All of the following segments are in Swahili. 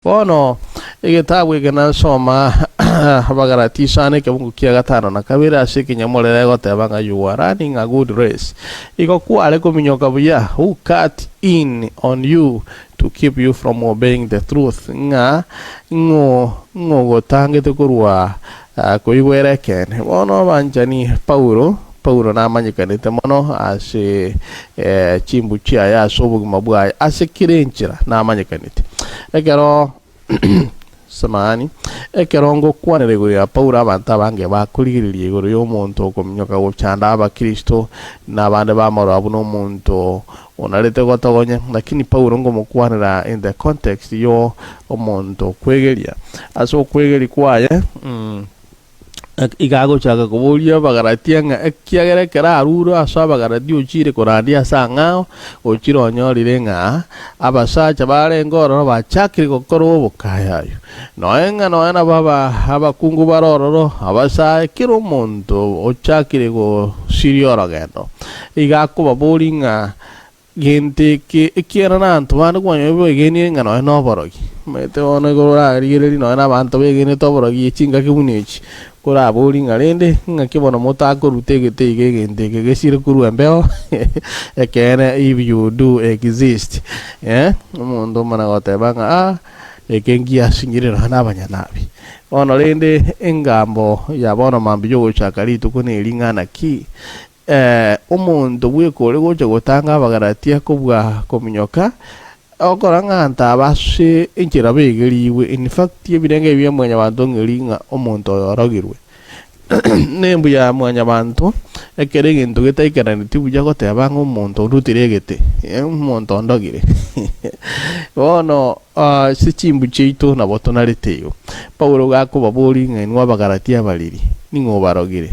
Bono igitabu ikinasoma abagaratisane ke Mungu kia gatano na kabira ashiki nyamolere goteba nga you are running a good race iko kwale kuminyoka buya who cut in on you to keep you from obeying the truth nga ngo gotangete kurwa kuigwerekene bono banjani Paulo na manyikanite mono ase chimbu chia ya sobu mabwa ase kirenchira na manyikanite ekero samani ekerongo kwanere gya Paulo abantu abange bakurigiriye igoro yo muntu okomnyoka gochanda abakristo nabande bamaro abuno muntu onarete gotogonya lakini Paulo ngo mukwanira in the context yo omuntu kwegeria aso kwegeri kwaye igago chaka kubulia bagaratia nga ekiagere kera aruro asa bagarati ochire korandia sangao ochiro onyorire nga abasacha bare ngoro bachakire kokoro bukayayo noenga noena baba abakungu barororo abasa kiro muntu ochakire go siriora gendo igako babulinga gente que quiera nanto van cuando yo geni nga no borogi mete ono gora rigeri no na banto be geni to borogi chinga ke unichi kora bolinga rende nga ke bono mota ko rutege te gente que sir kuru embeo ekene if you do exist mundo mana gote banga ekengi asingire na banya nabi ono rende engambo ya bono mambi yo chakari tukune lingana ki umuntu wikore goje gutanga abagaratia kubwa kominyoka okoranga ntabashe injira begeriwe in fact yebirenge bya mwanya bantu ngiringa umuntu yorogirwe nembu ya mwanya bantu ekerege ntu getaikana ntibuja goteba ngo umuntu rutiregete umuntu ndogire bono sichimbu chito na botonareteyo Paulo gakuba boli ngenwa abagaratia baliri ningo barogire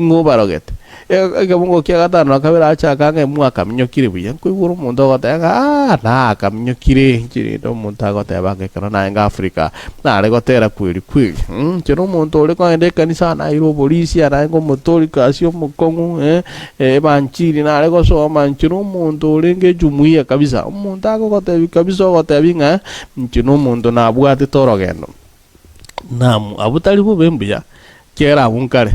ngobarogete ega mungo kia gatano akabera achaka nge mwaka mnyokire buya kwiguru mundo gotega na kamnyokire njiri do munta goteba ke kana nga Africa na le gotera kwiri chero muntu ole ko ende kanisa na iro polisi ana ngo motori kasio mukongu banchiri na le go so manchiro muntu ole nge jumuiya kabisa muntu ago gotebi kabisa gotebi nga nchino muntu na abwate torogendo namu abutali bubembuya kera bunkare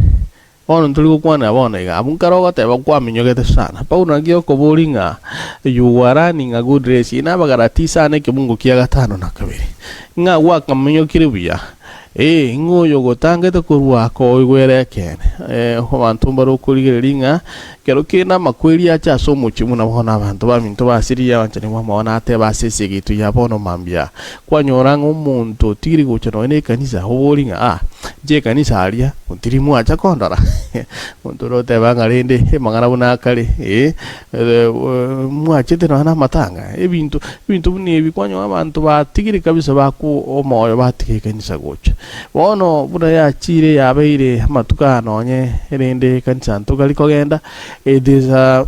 ono ntuli kwana bona iga abunkaro goteba kwa minyogete sana Paulo ngio kobolinga you are running a good race ina bagarati sana ke Mungu kia gatano na kabiri nga waka minyokire buya ngoyo gotangete kurwa ko igwerekene ho bantu baro kurigelinga kero kina makweli acha so muchimu na bona abantu baminto basiriya banchani mwana ate basesigitu yabono mambia kwanyoranga umuntu tiri guchano ene kanisa hobolinga je kanisa alia utirimu acha kondora muntu rote bangarende mangana buna kale mwachete na matanga bintu bunebi kwanyo abantu batigiri kabisa baku omoyo batike kanisa gocha bono buna ya chire yabeire matukano nye rende kanisa ntogali kogenda edeza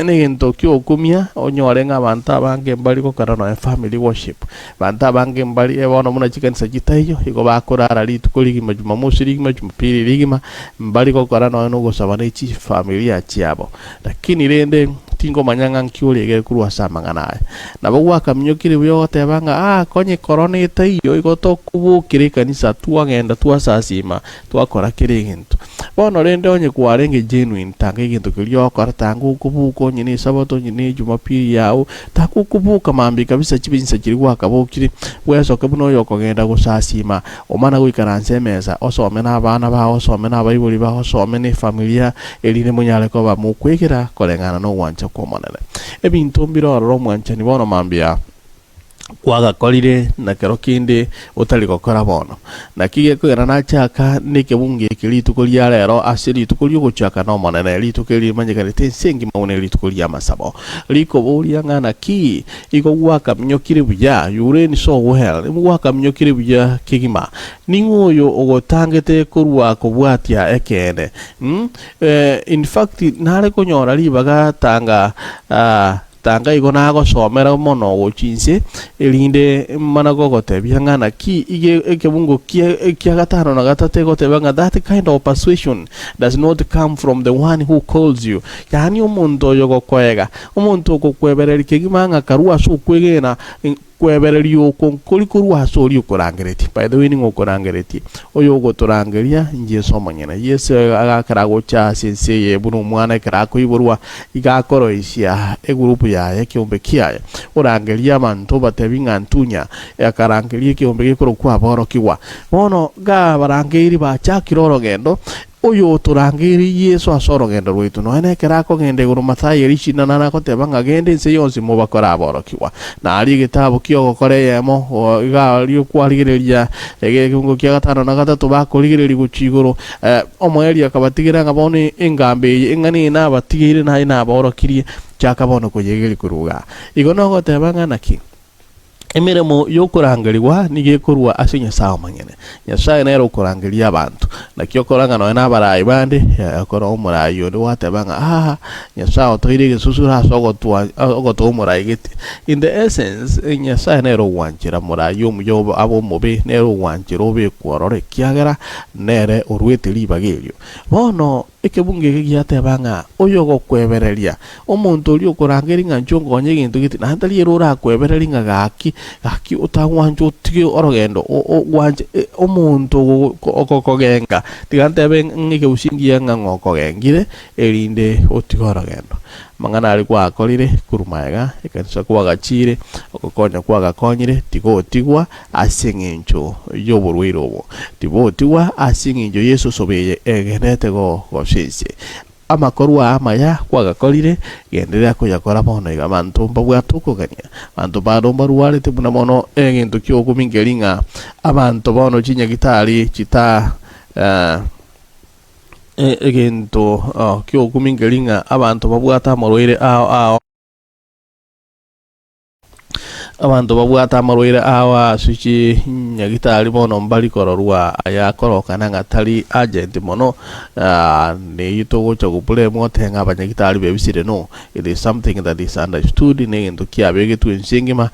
negento kyo kumia onyorenga banta bange mbali ko karano family worship banta bange mbali bono muna chikanisa gitayo iko bakorara litukoli majuma musiri majuma piri ligima mbali ko karano no go sabane chi familia chiabo lakini rende tingo manyanga nkiurege kurwa samangana na bagwa kamnyokire byo tebanga konye corona itayo iko kubukire kanisa tuagenda tuasasima tuakora kirinto bono rende onye kwarenge genuine tange gintu kiryo karatangu kubuko nyine sabato nyine jumapili yao takukubuka mambi kabisa chibinsa kirwa kabukire weso kabuno yoko genda gusasima omana gwikaranse meza osome na abana ba osome na bayibuli ba osome ne familia eline munyale ko ba mukwekera kolengana no wancha komonere ebintu mbiro mwancha ni bono mambia kwaga kolire na kero kinde utali gukora bono na kige kwera na chaka nike bunge kilitu kulia lero asiri tukulyo guchaka no monene litu kili manyekane tensengi maune litu kulia masabo liko bulia ngana ki iko gwaka mnyokire buya yure ni so well gwaka mnyokire buya kigima ningoyo ogotangete kurwa kubwatia ekene in fact nare konyora libaga tanga tanga igona go somera mono gochinse elinde mana gogote byangana ki ige ekebungo kia gatano na gatate gote banga that kind of persuasion does not come from the one who calls you yani umuntu yogo kwega umuntu okukweberera kigimanga karua su kwegena kwebererio konkoli kurwa sori ukurangereti by the way ni ukurangereti oyo goturangeria Yesu manyene Yesu agakara gocha sense ye bunu mwana kara kuiburwa igakoro isia egurupu ya kiombe kiaye urangeria manto batebinga ntunya yakarangeria kiombe gikoro kwa boro kiwa bono ga barangeri bacha kiroro gendo oyo turangiri Yesu asoro gendo rwitu no ene kerako gende guru mathai rishina nana ko tebanga gende nse yonsi mubakora borokiwa na ari gitabo kyo gokore yemo ga rio kwarigereria egekungo kya gatano na gatatu bakorigereria guchiguru omweri akabatigira ngabone engambe engani na batigire na ina borokirie cyakabono kuyegeri kuruga igono go tebanga naki emiremo yokurangirwa nigekurwa asinya sawa manyene nyasaye nero kurangiria abantu nakyo koranga no na barayi bande yakora umurayi yo watebanga nyasaye otoire gesusura sogotwa ogoto umurayi giti in the essence nyasaye nero wanjira murayi umuyobo abo mobe nero wanjira obe kworore kiagera nere urwete libagerio bono ekebunge giatebanga oyo gokwebereria omuntu uri okurangiringa nchongo onye gintu giti nantali erora kwebereria gaki utagwanjo tigi orogendo wanje omuntu okokogenga tigantebe ngike usingia ngokogengire erinde otigorogendo mangana ari kwa akorire kurumaega ekanisa kwa gachire okokonya kwa gakonyire tigotigwa asingincho yoburwirobo tibotigwa asingincho Yesu sobeye egenete go goshinse amakorwa amaya kwa gakorire genderea kuyakora bono iga bantu mbabwatukugania bantu baromba ruwale tebuna mono egintu kyo kumingeringa abantu bono chinya gitari chita egento kyo kumingeringa abantu babwata morwire abantu babwata amarwire awa suchi nyagitari mono mbali kororwa ayakoroka nangatari agent mono ne yitogo chokupule motenga abanyagitari bebisire no it is something that is understood ne ndo kiabege tu nsingima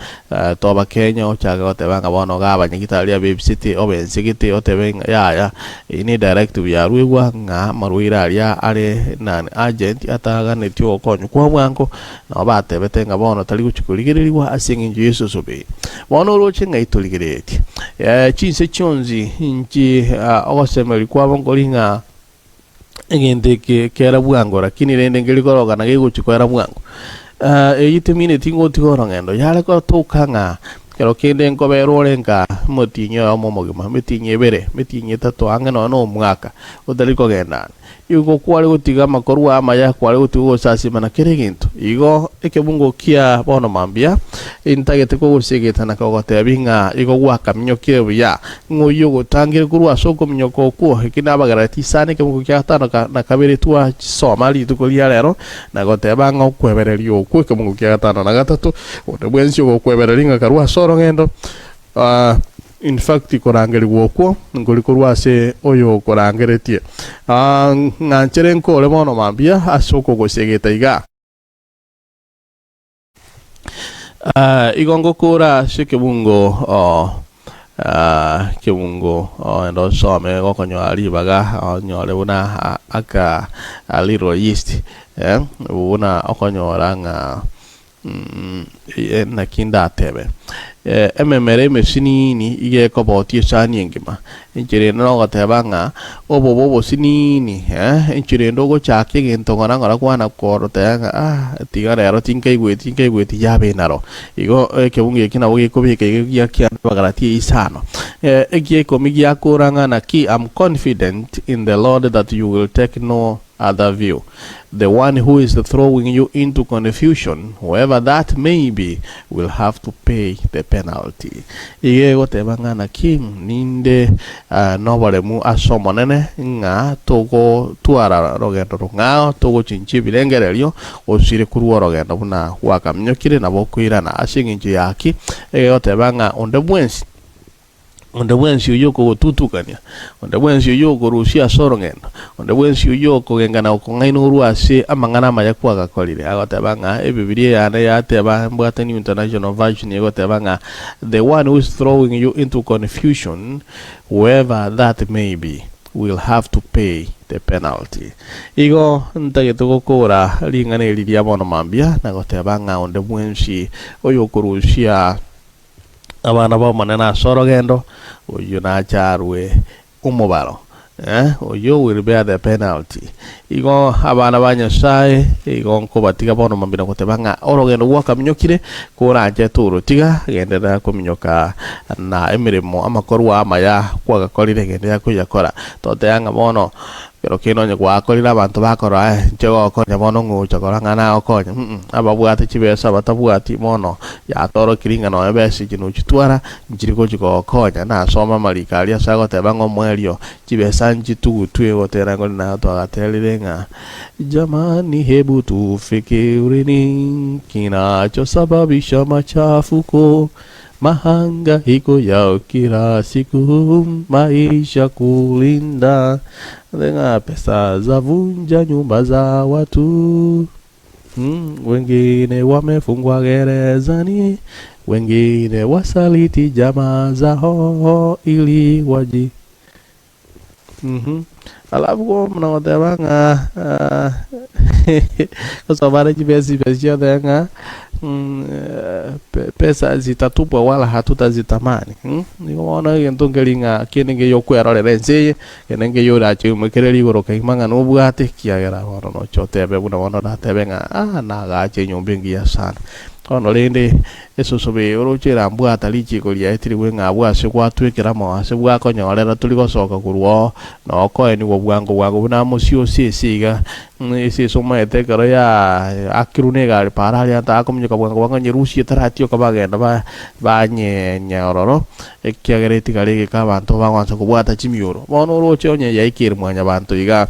toba Kenya ochaga otebanga bono ga abanyagitari bebisite obensigite otebenga ya ini directive ya ruigwa nga marwire aria are nan agent ataga ne tyo konyo kwa bwanko na batebetenga bono tali guchikuligirirwa asingi Yesu sobe bono roche ngaituligereti chinse chonzi nchi ogosemeri kwa bongolinga egende kera bwango lakini rende ngelikoroga na geguchikora bwango eyitemine tingo tigorongendo yale ko tukanga kero kende nkobero renka motinyo omomogima metinye bere metinye tato angeno no mwaka udaliko genda yuko kwale gutiga makorwa amaya kwale gutigo sasi mana kereginto igo ekebungo kia bono mambia intagete ko gusegeta na kogote binga igo gwaka myokire buya ngoyo gutangire kurwa soko myoko ko hekina bagarati sane kebungo kia tano na kabere tua Somali tukolia lero na gote banga okwebererio ko kebungo kia tano na gatatu onde bwensi go kweberelinga karwa soro ngendo in fact korangeri woko ngoli kurwase oyo korangeretie nganchere nkole mono mambia asoko gosegeta iga igongo kura shikebungo kebungo ndo some gokonyo ali baga nyole una aka a little yeast una okonyo ranga na kinda tebe ememere mesinini ige koboti sani ngima injire no gatebanga obobo sinini injire ndo go chake gentongana ngara kwana korotanga tigara yaro tinkai gweti yabe naro igo kebunge kina boge kobike ya kya bagarati isano egie komigi akoranga na ki I'm confident in the Lord that you will take no other view. The one who is throwing you into confusion, whoever that may be, will have to pay the penalty. Ige gotebanga na king ninde nobaremu asomonene nga togo tuara rogendo nga togo chinchi bilengerelio osire kuruwa rogendo buna wakamnyokire na bokwira na asinginji yaki ige gotebanga onde bwensi onde bwensi yoko tutukania onde bwensi yoko rusia sorongendo onde bwensi yoko gengana okongaino ruase amangana mayakwa gakolire agotabanga ebibilia yana yateba mbwata New International Version yagotabanga the one who is throwing you into confusion, whoever that may be, will have to pay the penalty. Igo ntagetugo kora lingane lidia bono mambia nagotebanga onde bwensi oyoko rusia abana baumane na sorogendo oyo nacharwe umubaro oyo will bear the penalty igo abana ba Nyasaye igo nko batiga bono mambira kutebanga orogendo gwaka minyokire kuranje turu tiga gendera kuminyoka na emirimo amakorwa amaya kwagakorire gendera kuyakora toteyanga bono pero kino nya gwakorira abantu bakora njego okonya bono ngucha koranga na okonya ababwate chibesa batabwati bono ya toro kiringa no ebesi kinu chitwara njiriko chiko okonya na soma malikalia sago tebango mwerio chibesa njitu tuwe gotera ngo na to agatelenga jamani hebu tufikirini kinachosababisha machafuko mahangaiko ya kila siku maisha kulinda denga pesa za vunja nyumba za watu wengine wamefungwa gerezani wengine wasaliti jamaa zao ili waji alafu kwa mnaotebanga kwa sababu jibesi besio denga pesa zitatupwa wala hatutazitamani niona ntongelinga kinenge yokwera lense kinenge yora chumekeri goroka imanga no bugate kiagera wono no chotebe buna wono datebenga na gache nyombingi ya sana ono lende eso sobe orochera mbwata lichi kolia etiri wenga bwase kwatwekera mawase bwakonyorera tuligosoka kurwo no koeni wo bwango bwango buna musio sisiga ese soma etekero ya akirune gari parali anta akomnyuka bwango bwango nyerusi taratio kabagenda banye nyororo ekiagereti gari kabantu bangwanza kubwata chimioro bono roche onye yaikiri mwanya bantu iga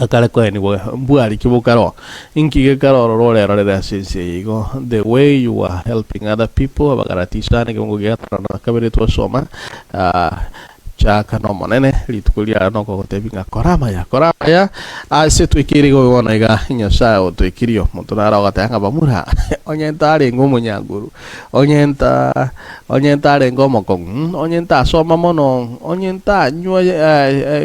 akale kweni mbwali kibukaro inkige karoro rolero le sense igo the way you are helping other people abagaratisane ke ngogeta na kabere to soma chaka no monene litukulia no ko tebinga korama ya ase twikiri go wona iga Nyasaye otwikirio mutunara gatanga bamura onyentare ngumunyaguru onyentare ngomokon onyenta soma mono onyenta nywa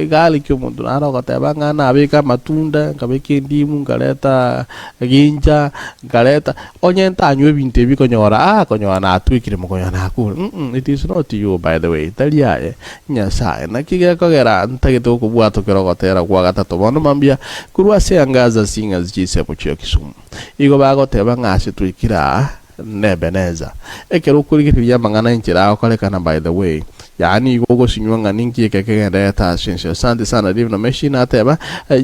gali kyo mutunara gatanga na bika matunda kabeke ndimu ngaleta ginja ngaleta onyenta nywe binte bikonyora konyora na twikiri mukonyana akuru it is not you by the way talia Nyasaye na kigekogera ntagito kubwato kirogotera kwa gatatu bono mambia kurwa se angaza singa zise puchyo Kisumu igo bagoteba ngase twikira nebeneza ekero kurigirya mangana inchira akolekana by the way yani gogo sinyonga ninki kekegenda ta sense asante sana divino machine ateba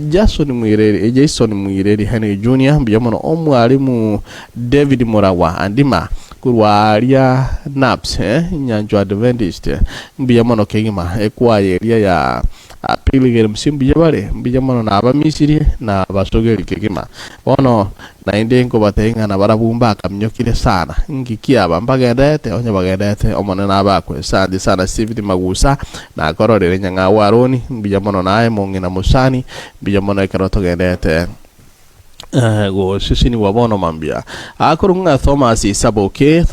Jason Mwireri Henry Junior biyamono omwalimu David Morawa andima kurwaria naps nyanjo Adventist biyamono kegima ekwaye ya apiligere msimbi jabare bijamono na abamisiri na basogeri kegima ono na indengo batenga na barabumba kamnyokire sana ngikia bambagedete onye bagedete omone na bakwe sandi sana Steve Magusa na korore nyanga waroni bijamono nae mongi na musani bijamono ekaroto gedete go sisini wabono mambia akurunga Thomas Isaboke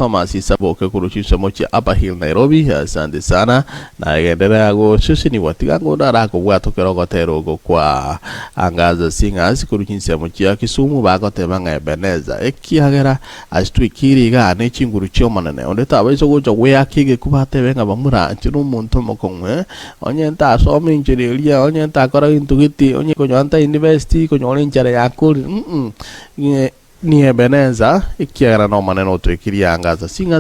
kuruchisha mochi Upper Hill Nairobi asante sana na gendera go sisini watigango dara ko bwato kerogotero go kwa angaza singers kuruchisha mochi ya Kisumu bagotebanga Ebeneza ekiagera astwikiri ga ne chinguru chomana onde tabazo go we akige kubatebenga bamura chiru muntu mokongwe onye nta so minjiria onye nta kora intugiti onye ko nyanta university ko nyole nchara yakuri ni Ebeneza ikiagera no maneno to ikiria angaza singers